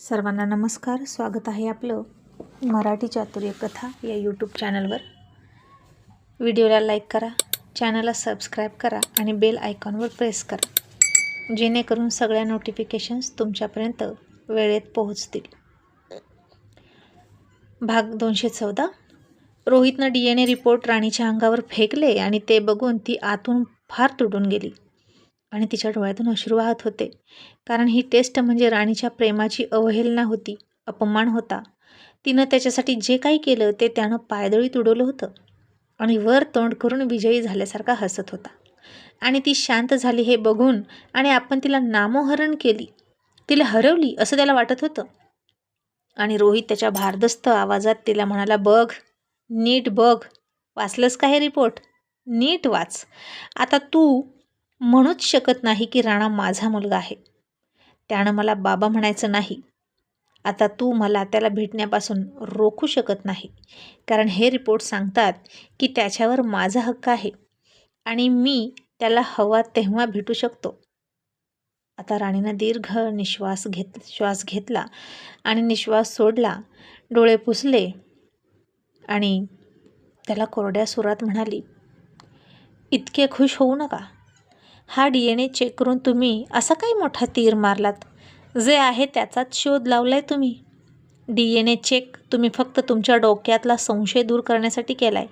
सर्वांना नमस्कार. स्वागत आहे आपलं मराठी चातुर्य कथा या यूट्यूब चॅनलवर. व्हिडिओला लाईक करा, चॅनलला सबस्क्राईब करा आणि बेल आयकॉनवर प्रेस करा, जेणेकरून सगळ्या नोटिफिकेशन्स तुमच्यापर्यंत वेळेत पोहोचतील. भाग 214. रोहितनं DNA रिपोर्ट राणीच्या अंगावर फेकले आणि ते बघून ती आतून फार तुटून गेली आणि तिच्या डोळ्यातून अश्रू वाहत होते. कारण ही टेस्ट म्हणजे राणीच्या प्रेमाची अवहेलना होती, अपमान होता. तिनं त्याच्यासाठी जे काही केलं ते त्यानं पायदळी तुडवलं होतं आणि वर तोंड करून विजयी झाल्यासारखा हसत होता. आणि ती शांत झाली हे बघून आणि आपण तिला नामोहरण केली, तिला हरवली असं त्याला वाटत होतं. आणि रोहित त्याच्या भारदस्त आवाजात तिला म्हणाला, बघ, नीट बघ, वाचलंस का हे रिपोर्ट? नीट वाच. आता तू म्हणूच शकत नाही की राणा माझा मुलगा आहे. त्यानं मला बाबा म्हणायचं नाही. आता तू मला त्याला भेटण्यापासून रोखू शकत नाही, कारण हे रिपोर्ट सांगतात की त्याच्यावर माझा हक्क आहे आणि मी त्याला हवा तेव्हा भेटू शकतो. आता राणीनं दीर्घ श्वास घेतला आणि निश्वास सोडला, डोळे पुसले आणि त्याला कोरड्या सुरात म्हणाली, इतके खुश होऊ नका. हा DNA चेक करून तुम्ही असा काही मोठा तीर मारलात? जे आहे त्याचाच शोध लावलाय तुम्ही. DNA चेक तुम्ही फक्त तुमच्या डोक्यातला संशय दूर करण्यासाठी केलाय.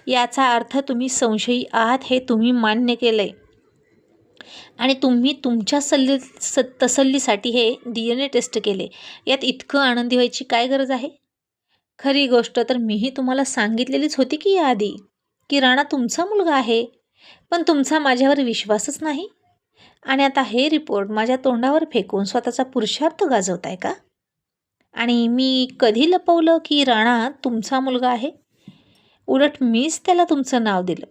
याचा अर्थ तुम्ही संशयी आहात हे तुम्ही मान्य केलंय आणि तुम्ही तुमच्या तसल्लीसाठी हे DNA टेस्ट केले. यात इतकं आनंदी व्हायची काय गरज आहे? खरी गोष्ट तर मीही तुम्हाला सांगितलेलीच होती की याआधी, की राणा तुमचा मुलगा आहे, पण तुमचा माझ्यावर विश्वासच नाही. आणि आता हे रिपोर्ट माझ्या तोंडावर फेकून स्वतःचा पुरुषार्थ गाजवताय का? आणि मी कधी लपवलं की राणा तुमचा मुलगा आहे? उलट मीच त्याला तुमचं नाव दिलं,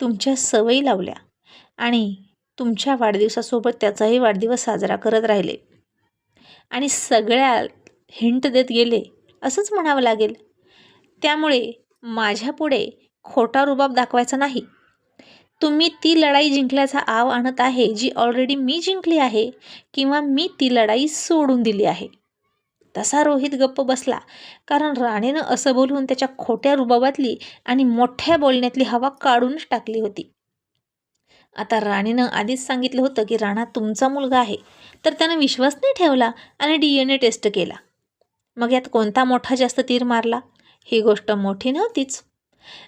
तुमच्या सवयी लावल्या आणि तुमच्या वाढदिवसासोबत त्याचाही वाढदिवस साजरा करत राहिले आणि सगळ्या हिंट देत गेले असंच म्हणावं लागेल. त्यामुळे माझ्यापुढे खोटा रुबाब दाखवायचा नाही. तुम्ही ती लढाई जिंकल्याचा आव आणत आहे जी ऑलरेडी मी जिंकली आहे, किंवा मी ती लढाई सोडून दिली आहे. तसा रोहित गप्प बसला, कारण राणीनं असं बोलून त्याच्या खोट्या रुबाबातली आणि मोठ्या बोलण्यातली हवा काढूनच टाकली होती. आता राणीनं आधीच सांगितलं होतं की राणा तुमचा मुलगा आहे, तर त्यानं विश्वास नाही ठेवला आणि DNA टेस्ट केला. मग यात कोणता मोठा जास्त तीर मारला? ही गोष्ट मोठी नव्हतीच.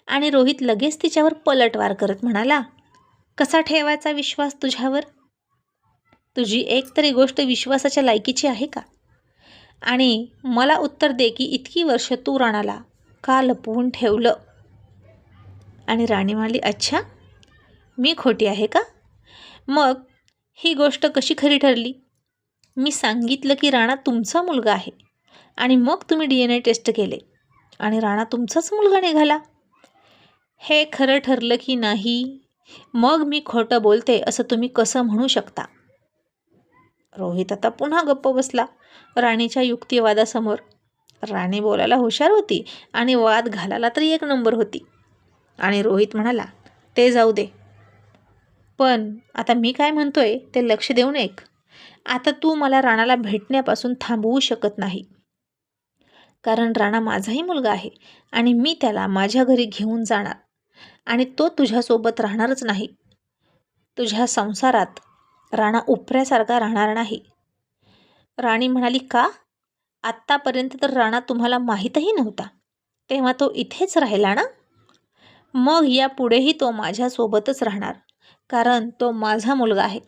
आणि रोहित लगेच तिच्यावर पलटवार करत म्हणाला, कसा ठेवायचा विश्वास तुझ्यावर? तुझी एक तरी गोष्ट विश्वासाच्या लायकीची आहे का? आणि मला उत्तर दे की इतकी वर्ष तू राणाला का लपवून ठेवलं? आणि राणी म्हणाली, अच्छा, मी खोटी आहे का? मग ही गोष्ट कशी खरी ठरली? मी सांगितलं की राणा तुमचा मुलगा आहे आणि मग तुम्ही DNA टेस्ट केले आणि राणा तुमचाच मुलगा निघाला. हे खरं ठरलं की नाही? मग मी खोटं बोलते असं तुम्ही कसं म्हणू शकता? रोहित आता पुन्हा गप्प बसला राणीच्या युक्तिवादासमोर. राणी बोलायला हुशार होती आणि वाद घालायला तरी एक नंबर होती. आणि रोहित म्हणाला, ते जाऊ दे, पण आता मी काय म्हणतोय ते लक्ष देऊन ऐक. आता तू मला राणाला भेटण्यापासून थांबवू शकत नाही, कारण राणा माझाही मुलगा आहे आणि मी त्याला माझ्या घरी घेऊन जाणार आणि तो तुझ्यासोबत राहणारच नाही. तुझ्या संसारात राणा उपऱ्यासारखा राहणार नाही. राणी म्हणाली, का? आत्तापर्यंत तर राणा तुम्हाला माहीतही नव्हता, तेव्हा तो इथेच राहिला ना? मग यापुढेही तो माझ्यासोबतच राहणार, कारण तो माझा मुलगा आहे.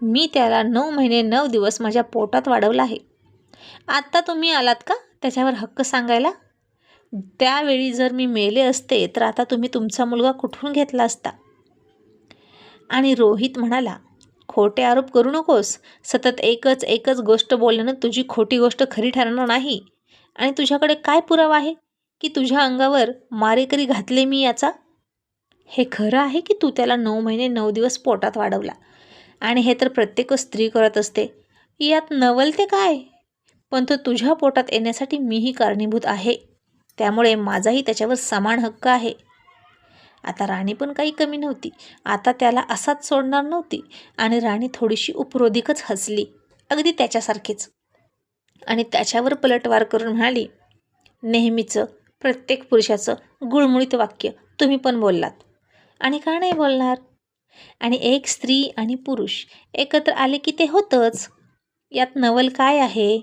मी त्याला 9 महिने 9 दिवस माझ्या पोटात वाढवलं आहे. आत्ता तुम्ही आलात का त्याच्यावर हक्क सांगायला? त्यावेळी जर मी मेले असते तर आता तुम्ही तुमचा मुलगा कुठून घेतला असता? आणि रोहित म्हणाला, खोटे आरोप करू नकोस. सतत एकच गोष्ट बोलल्यानं तुझी खोटी गोष्ट खरी ठरणार नाही. आणि तुझ्याकडे काय पुरावा आहे की तुझ्या अंगावर मारेकरी घातले मी याचा? हे खरं आहे की तू त्याला 9 महिने 9 दिवस पोटात वाढवला आणि हे तर प्रत्येक स्त्री करत असते. यात नवलते काय? पण तो तुझ्या पोटात येण्यासाठी मीही कारणीभूत आहे, त्यामुळे माझाही त्याच्यावर समान हक्क आहे. आता राणी पण काही कमी नव्हती. आता त्याला असाच सोडणार नव्हती आणि राणी थोडीशी उपरोधिकच हसली, अगदी त्याच्यासारखीच. आणि त्याच्यावर पलटवार करून म्हणाली, नेहमीचं प्रत्येक पुरुषाचं गुळमुळीत वाक्य तुम्ही पण बोललात. आणि का नाही बोलणार? आणि एक स्त्री आणि पुरुष एकत्र आले की ते होतंच. यात नवल काय आहे?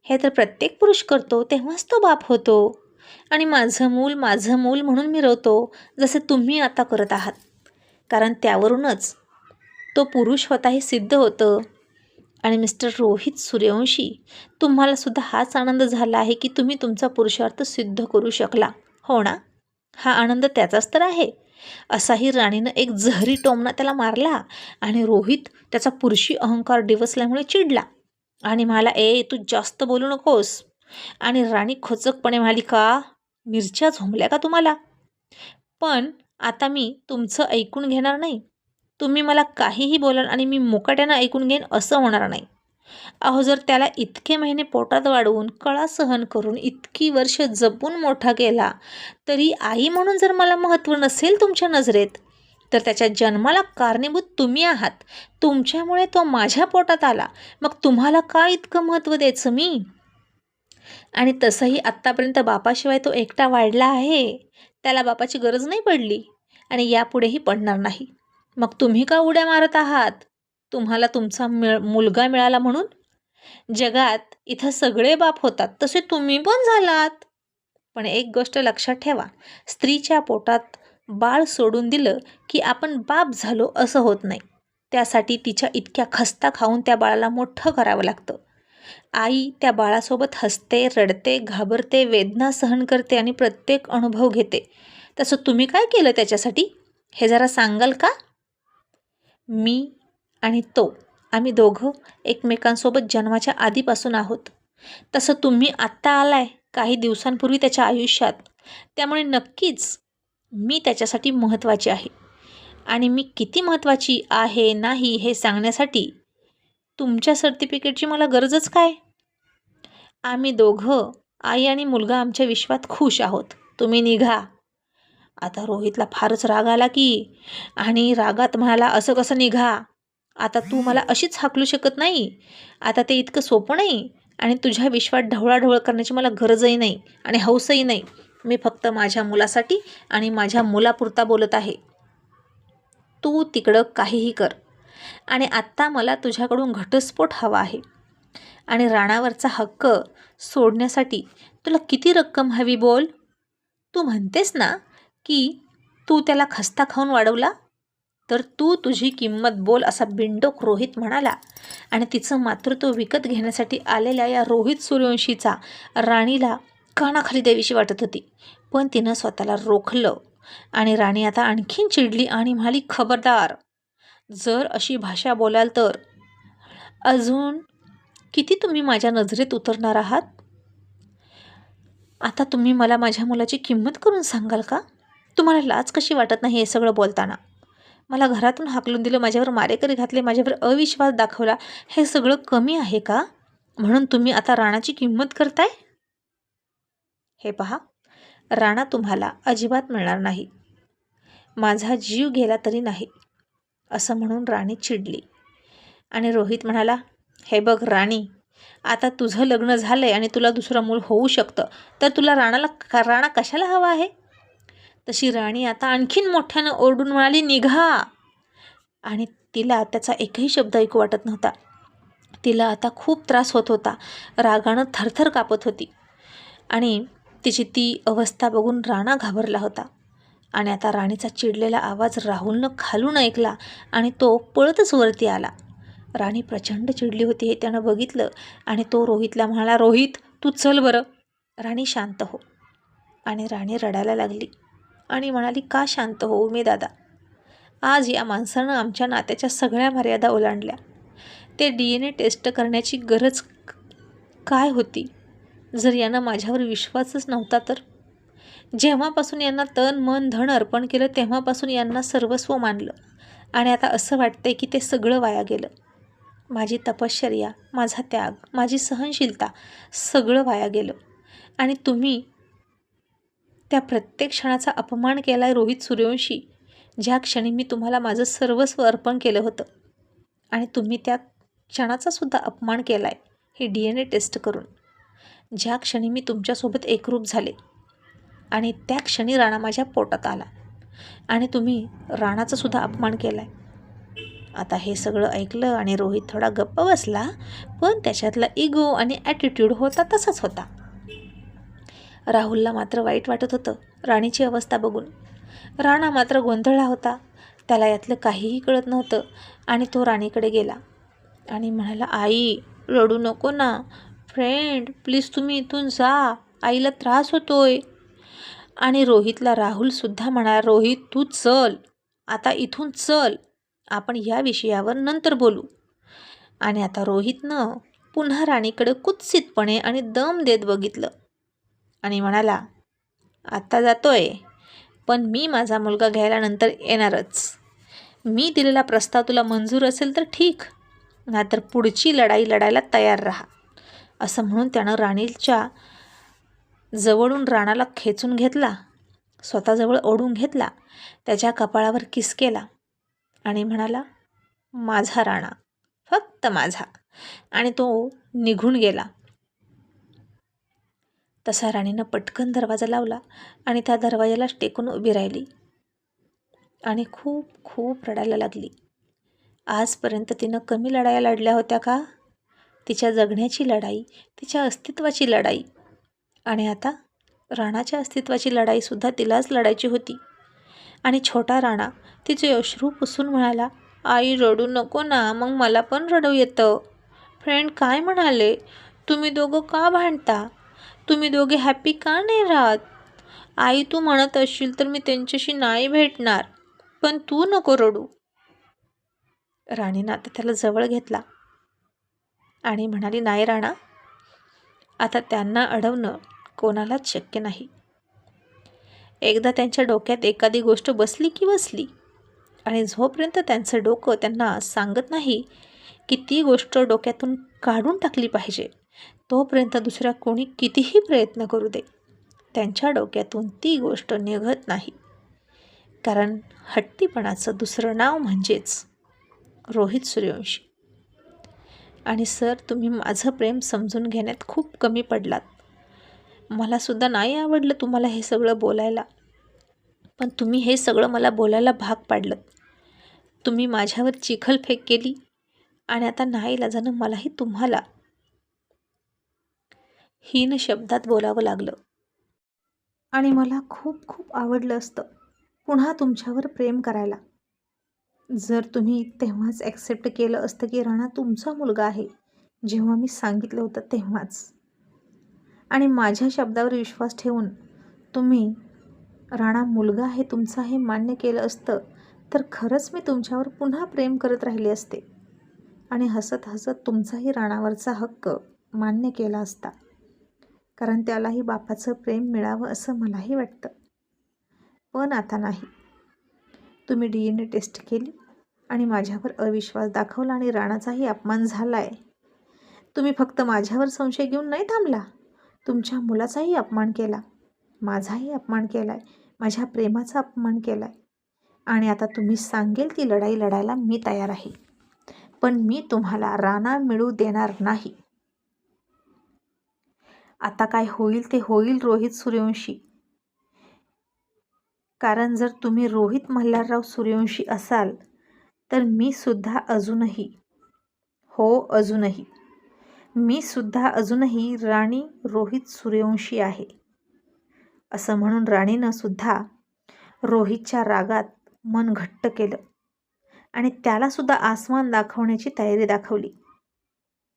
हे तर प्रत्येक पुरुष करतो तेव्हाच तो बाप होतो. आणि माझं मूल म्हणून मिरवतो, जसे तुम्ही आता करत आहात. कारण त्यावरूनच तो पुरुष होता हे सिद्ध होतं. आणि मिस्टर रोहित सूर्यवंशी, तुम्हाला सुद्धा हाच आनंद झाला आहे की तुम्ही तुमचा पुरुषार्थ सिद्ध करू शकला, हो ना? हा आनंद त्याचाच तर आहे. असाही राणीनं एक जहरी टोमणा त्याला मारला आणि रोहित त्याचा पुरुषी अहंकार डिवचल्यामुळे चिडला आणि म्हणाला, तू जास्त बोलू नकोस. आणि राणी खोचकपणे म्हणाली, का मिरच्या झोंबल्या का तुम्हाला? पण आता मी तुमचं ऐकून घेणार नाही. तुम्ही मला काहीही बोलाल आणि मी मुकाट्यानं ऐकून घेईन असं होणार नाही. अहो, जर त्याला इतके महिने पोटात वाढवून, कळा सहन करून, इतकी वर्ष जपून मोठा केला, तरी आई म्हणून जर मला महत्त्व नसेल तुमच्या नजरेत, तर त्याच्या जन्माला कारणीभूत तुम्ही आहात. तुमच्यामुळे तो माझ्या पोटात आला. मग तुम्हाला का इतकं महत्त्व द्यायचं मी? आणि तसंही आत्तापर्यंत बापाशिवाय तो एकटा वाढला आहे. त्याला बापाची गरज नाही पडली आणि यापुढेही पडणार नाही. मग तुम्ही का उड्या मारत आहात? तुम्हाला तुमचा मुलगा मिळाला म्हणून? जगात इथं सगळे बाप होतात, तसे तुम्ही पण झालात. पण एक गोष्ट लक्षात ठेवा, स्त्रीच्या पोटात बाळ सोडून दिलं की आपण बाप झालो असं होत नाही. त्यासाठी तिच्या इतक्या खस्ता खाऊन त्या बाळाला मोठं करावं लागतं. आई त्या बाळासोबत हसते, रडते, घाबरते, वेदना सहन करते आणि प्रत्येक अनुभव घेते. तसं तुम्ही काय केलं त्याच्यासाठी, हे जरा सांगाल का? मी आणि तो, आम्ही दोघं एकमेकांसोबत जन्माच्या आधीपासून आहोत. तसं तुम्ही आत्ता आलाय काही दिवसांपूर्वी त्याच्या आयुष्यात. त्यामुळे नक्कीच मी त्याच्यासाठी महत्त्वाची आहे. आणि मी किती महत्त्वाची आहे नाही हे सांगण्यासाठी तुमच्या सर्टिफिकेटची मला गरजच काय? आम्ही दोघं, आई आणि मुलगा, आमच्या विश्वात खुश आहोत. तुम्ही निघा. आता रोहितला फारच राग आला की, आणि रागात म्हणाला, असं कसं निघा? आता तू मला अशीच हाकलू शकत नाही. आता ते इतकं सोपं नाही. आणि तुझ्या विश्वात ढवळाढवळ करण्याची मला गरजही नाही आणि हौसही नाही. मी फक्त माझ्या मुलासाठी आणि माझ्या मुलापुरता बोलत आहे. तू तिकडं काहीही कर. आणि आत्ता मला तुझ्याकडून घटस्फोट हवा आहे. आणि राणावरचा हक्क सोडण्यासाठी तुला किती रक्कम हवी बोल? तू म्हणतेस ना की तू त्याला खस्ता खाऊन वाढवला, तर तू तुझी किंमत बोल, असा बिंडोक रोहित म्हणाला. आणि तिचं मातृत्व विकत घेण्यासाठी आलेल्या या रोहित सूर्यवंशीचा राणीला कानाखाली द्यावीशी वाटत होती. पण तिनं स्वतःला रोखलं. आणि राणी आता आणखीन चिडली आणि म्हणाली, खबरदार, जर अशी भाषा बोलाल तर अजून किती तुम्ही माझ्या नजरेत उतरणार आहात? आता तुम्ही मला माझ्या मुलाची किंमत करून सांगाल का? तुम्हाला लाज कशी वाटत नाही हे सगळं बोलताना? मला घरातून हाकलून दिलं, माझ्यावर मारेकरी घातले, माझ्यावर अविश्वास दाखवला, हे सगळं कमी आहे का? म्हणून तुम्ही आता राणाची किंमत करताय? हे पहा, राणा तुम्हाला अजिबात मिळणार नाही. माझा जीव गेला तरी नाही, असं म्हणून राणी चिडली. आणि रोहित म्हणाला, हे बघ राणी, आता तुझं लग्न झालंय आणि तुला दुसरं मूल होऊ शकतं, तर तुला राणा कशाला हवा आहे? तशी राणी आता आणखीन मोठ्यानं ओरडून म्हणाली, निघा. आणि तिला त्याचा एकही शब्द ऐकू वाटत नव्हता. तिला आता खूप त्रास होत होता. रागानं थरथर कापत होती. आणि तिची ती अवस्था बघून राणा घाबरला होता. आणि आता राणीचा चिडलेला आवाज राहुलनं खालून ऐकला आणि तो पळतच वरती आला. राणी प्रचंड चिडली होती हे त्यानं बघितलं. आणि तो रोहितला म्हणाला, रोहित, तू चल बरं. राणी, शांत हो. आणि राणी रडायला लागली आणि म्हणाली, का शांत होऊ मी दादा? आज या माणसानं आमच्या नात्याच्या सगळ्या मर्यादा ओलांडल्या. ते DNA टेस्ट करण्याची गरज काय होती? जर यांना माझ्यावर विश्वासच नव्हता तर? जेव्हापासून यांना तन मन धन अर्पण केलं तेव्हापासून यांना सर्वस्व मानलं. आणि आता असं वाटतंय की ते सगळं वाया गेलं. माझी तपश्चर्या, माझा त्याग, माझी सहनशीलता, सगळं वाया गेलं. आणि तुम्ही त्या प्रत्येक क्षणाचा अपमान केला आहे रोहित सूर्यवंशी. ज्या क्षणी मी तुम्हाला माझं सर्वस्व अर्पण केलं होतं, आणि तुम्ही त्या क्षणाचा सुद्धा अपमान केला आहे. ही DNA टेस्ट करून. ज्या क्षणी मी तुमच्यासोबत एकरूप झाले आणि त्या क्षणी राणा माझ्या पोटात आला आणि तुम्ही राणाचा सुद्धा अपमान केला आहे. आता हे सगळं ऐकलं आणि रोहित थोडा गप्प बसला, पण त्याच्यातला इगो आणि ॲटिट्यूड होता तसाच होता. राहुलला मात्र वाईट वाटत होतं राणीची अवस्था बघून. राणा मात्र गोंधळला होता. त्याला यातलं काहीही कळत नव्हतं आणि तो राणीकडे गेला आणि म्हणाला, आई रडू नको ना, फ्रेंड प्लीज तुम्ही इथून जा, आईला त्रास होतोय. आणि रोहितला राहुलसुद्धा म्हणाला, रोहित तू चल, आता इथून चल, आपण या विषयावर नंतर बोलू. आणि आता रोहितनं पुन्हा राणीकडे कुत्सितपणे आणि दम देत बघितलं आणि म्हणाला, आत्ता जातोय, पण मी माझा मुलगा घ्यायला नंतर येणारच. मी दिलेला प्रस्ताव तुला मंजूर असेल तर ठीक, नाहीतर पुढची लढाई लढायला तयार राहा. असं म्हणून त्यानं राणीच्या जवळून राणाला खेचून घेतला, स्वतःजवळ ओढून घेतला, त्याच्या कपाळावर किस केला आणि म्हणाला, माझा राणा, फक्त माझा. आणि तो निघून गेला. तसा राणीनं पटकन दरवाजा लावला आणि त्या दरवाजालाच टेकून उभी राहिली आणि खूप खूप रडायला लागली. आजपर्यंत तिनं कमी लढाया लढल्या होत्या का? तिच्या जगण्याची लढाई, तिच्या अस्तित्वाची लढाई. आणि आता राणाच्या अस्तित्वाची लढाईसुद्धा तिलाच लढायची होती. आणि छोटा राणा तिचे अश्रू पुसून म्हणाला, आई रडू नको ना, मग मला पण रडू येतं. फ्रेंड काय म्हणाले, तुम्ही दोघं का भांडता? तुम्ही दोघे हॅपी का नाही राहत? आई तू म्हणत असशील तर मी त्यांच्याशी नाही भेटणार, पण तू नको रडू. राणीनं आता त्याला जवळ घेतला आणि म्हणाली, नाही राणा, आता त्यांना अडवणं कोणालाच शक्य नाही. एकदा त्यांच्या डोक्यात एखादी गोष्ट बसली की बसली, आणि जोपर्यंत त्यांचं डोकं त्यांना सांगत नाही की ती गोष्ट डोक्यातून काढून टाकली पाहिजे, तोपर्यंत दुसऱ्या कोणी कितीही प्रयत्न करू दे, त्यांच्या डोक्यातून ती गोष्ट निघत नाही. कारण हट्टीपणाचं दुसरं नाव म्हणजेच रोहित सूर्यवंशी. आणि सर, तुम्ही माझं प्रेम समजून घेण्यात खूप कमी पडलात. मलासुद्धा नाही आवडलं तुम्हाला हे सगळं बोलायला, पण तुम्ही हे सगळं मला बोलायला भाग पाडलं. तुम्ही माझ्यावर चिखलफेक केली आणि आता नाईलाजानं मलाही तुम्हाला हीन शब्दात बोलावं लागलं. आणि मला खूप खूप आवडलं असतं पुन्हा तुमच्यावर प्रेम करायला, जर तुम्ही तेव्हाच ॲक्सेप्ट केलं असतं की राणा तुमचा मुलगा आहे, जेव्हा मी सांगितलं होतं तेव्हाच. आणि माझ्या शब्दावर विश्वास ठेवून तुम्ही राणा मुलगा आहे तुमचा हे मान्य केलं असतं, तर खरंच मी तुमच्यावर पुन्हा प्रेम करत राहिले असते आणि हसत हसत तुमचाही राणावरचा हक्क मान्य केला असता. कारण त्यालाही बापाचं प्रेम मिळावं असं मलाही वाटतं. पण आता नाही. तुम्ही DNA टेस्ट केली आणि माझ्यावर अविश्वास दाखवला आणि राणाचाही अपमान झाला आहे. तुम्ही फक्त माझ्यावर संशय घेऊन नाही थांबला, तुमच्या मुलाचाही अपमान केला, माझाही अपमान केला आहे, माझ्या प्रेमाचा अपमान केला आहे. आणि आता तुम्ही सांगेल ती लढाई लढायला मी तयार आहे, पण मी तुम्हाला राणा मिळू देणार नाही. आता काय होईल ते होईल रोहित सूर्यवंशी. कारण जर तुम्ही रोहित मल्हारराव सूर्यवंशी असाल तर मी सुद्धा अजूनही, हो अजूनही, मी सुद्धा अजूनही राणी रोहित सूर्यवंशी आहे. असं म्हणून राणीनं सुद्धा रोहितच्या रागात मन घट्ट केलं आणि त्यालासुद्धा आसमान दाखवण्याची तयारी दाखवली.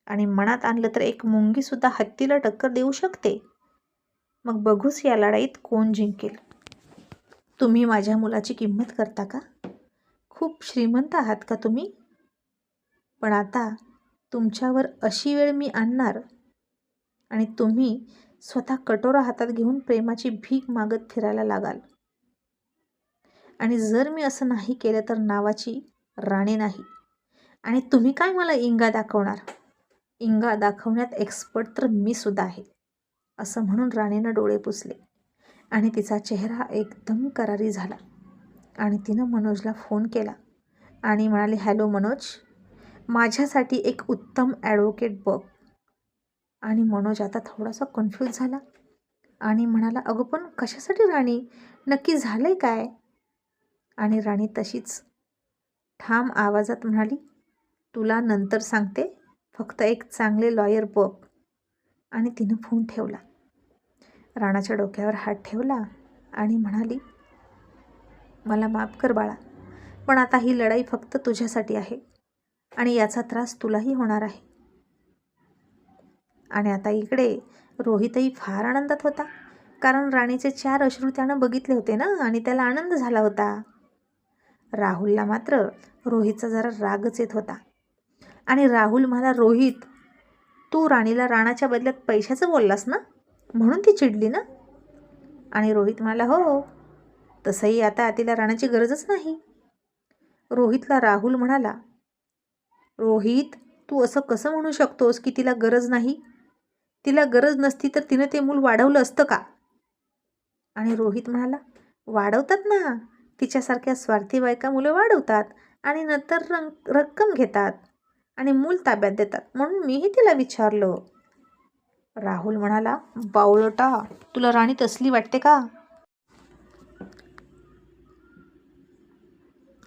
आणि मनात आणलं तर एक मुंगीसुद्धा हत्तीला टक्कर देऊ शकते. मग बघूच या लढाईत कोण जिंकेल. तुम्ही माझ्या मुलाची किंमत करता का? खूप श्रीमंत आहात का तुम्ही? पण आता तुमच्यावर अशी वेळ मी आणणार आणि तुम्ही स्वतः कटोरा हातात घेऊन प्रेमाची भीक मागत फिरायला लागाल. आणि जर मी असं नाही केलं तर नावाची राणी नाही. आणि तुम्ही काय मला इंगा दाखवणार? इंगा दाखवण्यात एक्सपर्ट तर मी सुद्धा आहे. असं म्हणून राणीनं डोळे पुसले आणि तिचा चेहरा एकदम करारी झाला. आणि तिनं मनोजला फोन केला आणि म्हणाली, हॅलो मनोज, माझ्यासाठी एक उत्तम ॲडव्होकेट बघ. आणि मनोज आता थोडासा कन्फ्यूज झाला आणि म्हणाला, अगं पण कशासाठी राणी, नक्की झालंय काय? आणि राणी तशीच ठाम आवाजात म्हणाली, तुला नंतर सांगते, फक्त एक चांगले लॉयर बघ. आणि तिनं फोन ठेवला. राणाच्या डोक्यावर हात ठेवला आणि म्हणाली, मला माफ कर बाळा, पण आता ही लढाई फक्त तुझ्यासाठी आहे आणि याचा त्रास तुलाही होणार आहे. आणि आता इकडे रोहितही फार आनंदात होता, कारण राणीचे 4 अश्रू त्यानं बघितले होते ना आणि त्याला आनंद झाला होता. राहुलला मात्र रोहितचा जरा रागच येत होता आणि राहुल म्हणाला, रोहित, तू राणीला राणाच्या बदल्यात पैशाचं बोललास ना, म्हणून ती चिडली ना? आणि रोहित म्हणाला, हो, तसंही आता तिला राणाची गरजच नाही. रोहितला राहुल म्हणाला, रोहित, तू असं कसं म्हणू शकतोस की तिला गरज नाही? तिला गरज नसती तर तिनं ते मूल वाढवलं असतं का? आणि रोहित म्हणाला, वाढवतात ना, तिच्यासारख्या स्वार्थी बायका मुलं वाढवतात आणि नंतर रक्कम घेतात आणि मूल ताब्यात देतात, म्हणून मीही तिला विचारलं. राहुल म्हणाला, बावळटा, तुला राणी तसली वाटते का?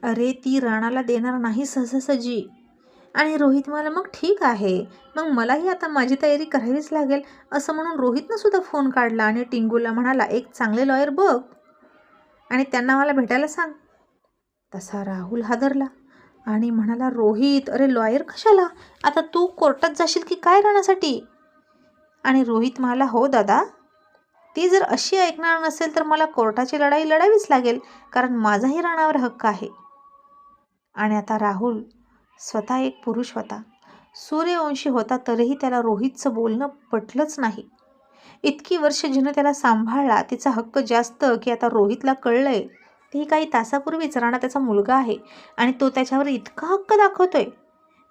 अरे ती राणाला देणार नाही सहजासहजी. आणि रोहित म्हणाला, मग ठीक आहे, मग मलाही आता माझी तयारी करावीच लागेल. असं म्हणून रोहितनं सुद्धा फोन काढला आणि टिंगूला म्हणाला, एक चांगले लॉयर बघ आणि त्यांना मला भेटायला सांग. तसा राहुल हादरला आणि म्हणाला, रोहित, अरे लॉयर कशाला, आता तू कोर्टात जाशील की काय राणासाठी? आणि रोहित म्हणाला, हो दादा, ती जर अशी ऐकणार नसेल तर मला कोर्टाची लढाई लढावीच लागेल, कारण माझाही राणावर हक्क आहे. आणि आता राहुल स्वतः एक पुरुष होता, सूर्यवंशी होता, तरीही त्याला रोहितचं बोलणं पटलंच नाही. इतकी वर्ष जिनं त्याला सांभाळला, तिचा हक्क जास्त की आता रोहितला कळलंय तेही काही तासापूर्वीच राणा त्याचा मुलगा आहे आणि तो त्याच्यावर इतका हक्क दाखवतोय.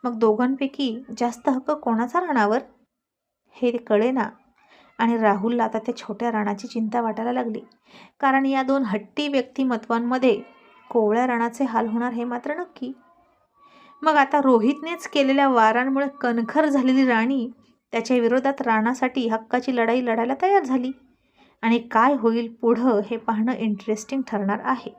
मग दोघांपैकी जास्त हक्क कोणाचा राणावर हे कळेना. आणि राहुलला आता त्या छोट्या राणाची चिंता वाटायला लागली, कारण या 2 हट्टी व्यक्तिमत्वांमध्ये कोवळ्या राणाचे हाल होणार हे मात्र नक्की. मग आता रोहितनेच केलेल्या वारांमुळे कणखर झालेली राणी त्याच्या विरोधात राणासाठी हक्काची लढाई लढायला तयार झाली. आणि काय होईल पुढं हे पाहणं इंटरेस्टिंग ठरणार आहे.